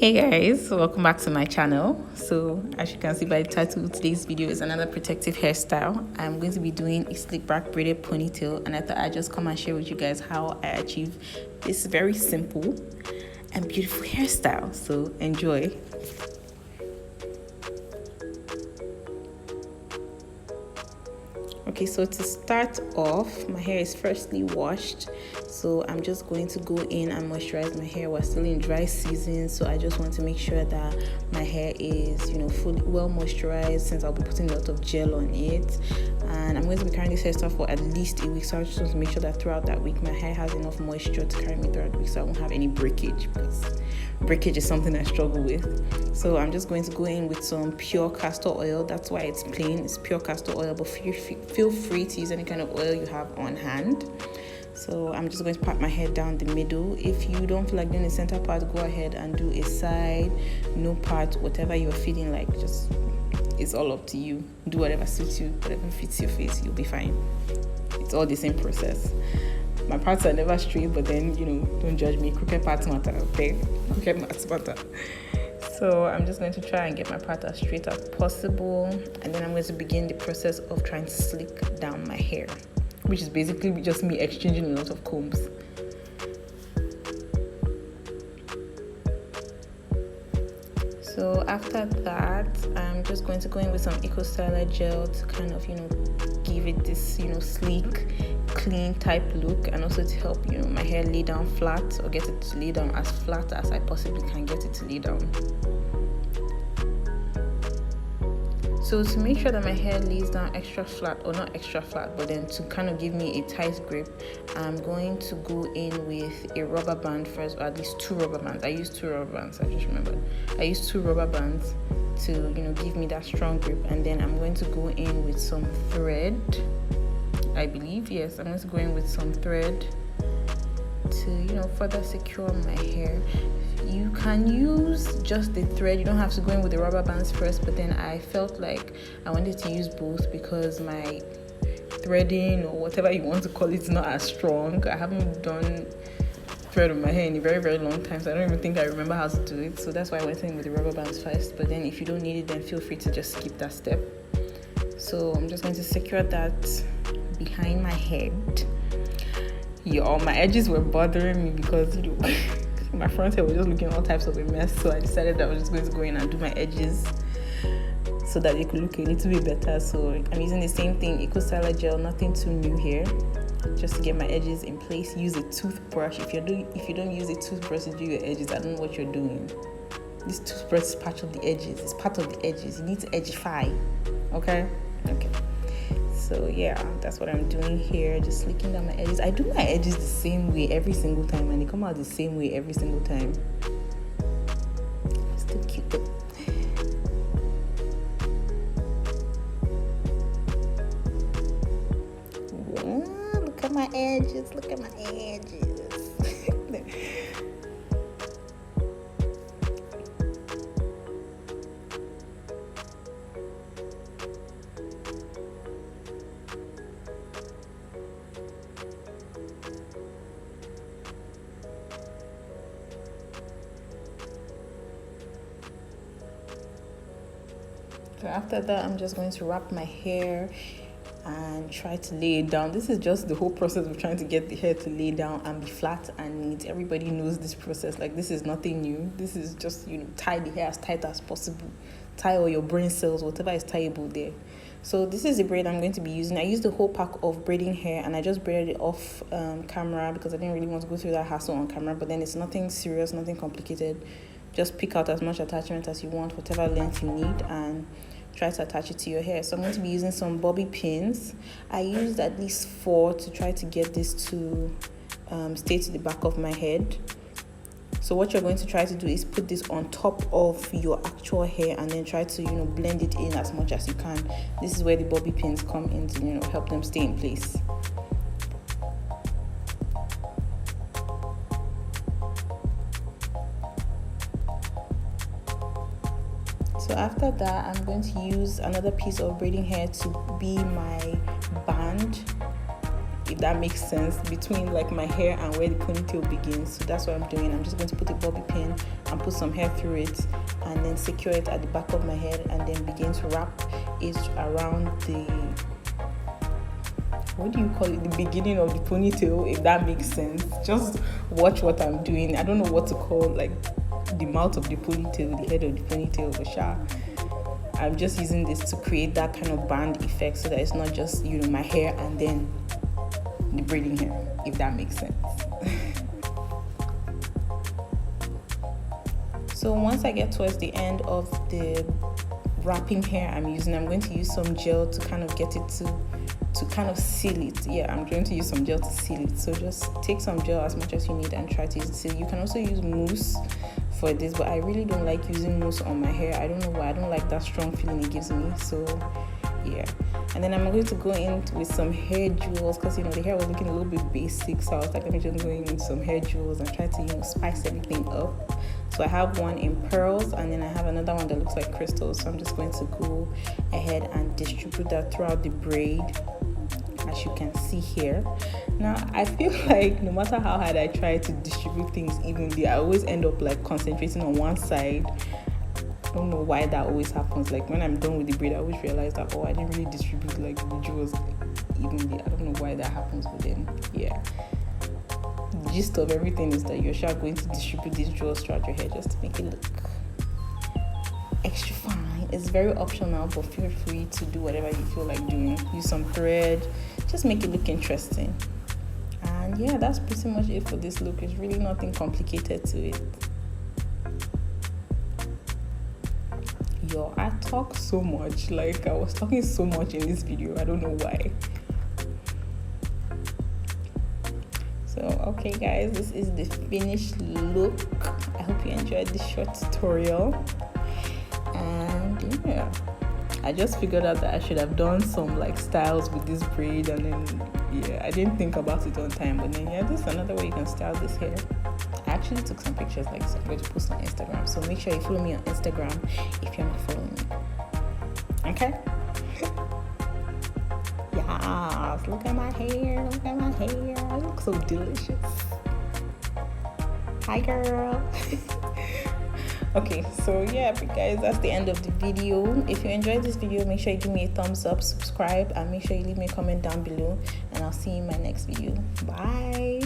Hey guys, welcome back to my channel. So as you can see by the title, today's video is another protective hairstyle. I'm going to be doing a slick back braided ponytail, and I thought I'd just come and share with you guys how I achieve this very simple and beautiful hairstyle. So enjoy. Okay, so to start off, my hair is firstly washed, so I'm just going to go in and moisturize my hair. We're still in dry season, so I just want to make sure that my hair is, fully well moisturized, since I'll be putting a lot of gel on it. And I'm going to be carrying this hairstyle for at least a week, so I just want to make sure that throughout that week my hair has enough moisture to carry me throughout the week, so I won't have any breakage, because breakage is something I struggle with. So I'm just going to go in with some pure castor oil. That's why it's plain, it's pure castor oil, but feel free to use any kind of oil you have on hand. So I'm just going to pat my hair down the middle. If you don't feel like doing the center part, go ahead and do a side, no part, whatever you're feeling like. Just, it's all up to you. Do whatever suits you, whatever fits your face, you'll be fine. It's all the same process. My parts are never straight, but then, don't judge me. Crooked parts matter, okay? Crooked parts matter. So I'm just going to try and get my part as straight as possible. And then I'm going to begin the process of trying to slick down my hair, which is basically just me exchanging a lot of combs. So after that, I'm just going to go in with some Eco Styler gel to kind of, give it this, sleek, clean type look, and also to help, my hair lay down flat, or get it to lay down as flat as I possibly can get it to lay down. So to make sure that my hair lays down extra flat, or not extra flat, but then to kind of give me a tight grip, I'm going to go in with a rubber band first, or at least two rubber bands. I used two rubber bands, I just remembered. I used two rubber bands to, give me that strong grip. And then I'm going to go in with some thread, I believe. Yes, I'm going to go in with some thread to, further secure my hair. You can use just the thread, you don't have to go in with the rubber bands first, but then I felt like I wanted to use both because my threading, or whatever you want to call it, is not as strong. I haven't done thread on my hair in a very, very long time, so I don't even think I remember how to do it. So that's why I went in with the rubber bands first, but then if you don't need it, then feel free to just skip that step. So I'm just going to secure that behind my head. Y'all, my edges were bothering me because, my front hair was just looking all types of a mess, so I decided that I was just going to go in and do my edges so that they could look a little bit better. So I'm using the same thing, Eco Styler gel, nothing too new here, just to get my edges in place. Use a toothbrush. If you don't use a toothbrush to do your edges, I don't know what you're doing. This toothbrush is part of the edges. It's part of the edges. You need to edgify. Okay. So yeah, that's what I'm doing here, just slicking down my edges. I do my edges the same way every single time, and they come out the same way every single time. Still cute though. Yeah, look at my edges, look at my edges. So after that, I'm just going to wrap my hair and try to lay it down. This is just the whole process of trying to get the hair to lay down and be flat and neat. Everybody knows this process. Like, this is nothing new. This is just, tie the hair as tight as possible. Tie all your brain cells, whatever is tieable there. So this is the braid I'm going to be using. I used the whole pack of braiding hair, and I just braided it off camera because I didn't really want to go through that hassle on camera. But then it's nothing serious, nothing complicated. Just pick out as much attachment as you want, whatever length you need, and try to attach it to your hair. So I'm going to be using some bobby pins. I used at least 4 to try to get this to stay to the back of my head. So what you're going to try to do is put this on top of your actual hair, and then try to blend it in as much as you can. This is where the bobby pins come in to help them stay in place. So after that, I'm going to use another piece of braiding hair to be my band if that makes sense, between like my hair and where the ponytail begins. So that's what I'm doing. I'm just going to put a bobby pin and put some hair through it, and then secure it at the back of my head, and then begin to wrap it around the, what do you call it, the beginning of the ponytail, if that makes sense. Just watch what I'm doing. I don't know what to call like the mouth of the ponytail, the head of the ponytail, but sure, I'm just using this to create that kind of band effect, so that it's not just, you know, my hair and then the braiding hair, if that makes sense. So once I get towards the end of the wrapping hair I'm going to use some gel to kind of get it to kind of seal it. Yeah, I'm going to use some gel to seal it. So just take some gel as much as you need and try to use it seal. You can also use mousse for this, but I really don't like using mousse on my hair. I don't know why. I don't like that strong feeling it gives me. So yeah, and then I'm going to go in with some hair jewels, because you know the hair was looking a little bit basic, so I was like, let me just go in with some hair jewels and try to, you know, spice everything up. So I have one in pearls, and then I have another one that looks like crystals. So I'm just going to go ahead and distribute that throughout the braid, as you can see here. Now I feel like no matter how hard I try to distribute things evenly, I always end up like concentrating on one side. I don't know why that always happens. Like when I'm done with the braid, I always realize that, oh, I didn't really distribute like the jewels evenly. I don't know why that happens, but then yeah, the gist of everything is that you're sure going to distribute these jewels throughout your hair just to make it look extra fine. It's very optional, but feel free to do whatever you feel like doing. Use some thread, just make it look interesting. And yeah, that's pretty much it for this look. It's really nothing complicated to it. Yo, I talk so much, like I was talking so much in this video. I don't know why. So okay guys, this is the finished look. I hope you enjoyed this short tutorial. And yeah, I just figured out that I should have done some like styles with this braid, and then yeah, I didn't think about it on time, but then yeah, this is another way you can style this hair. I actually took some pictures like this. I'm going to post on Instagram, so make sure you follow me on Instagram if you're not following me. Okay? Yes, look at my hair, look at my hair. I look so delicious. Hi girl. Okay, so yeah guys, that's the end of the video. If you enjoyed this video, make sure you give me a thumbs up, subscribe, and make sure you leave me a comment down below, and I'll see you in my next video. Bye.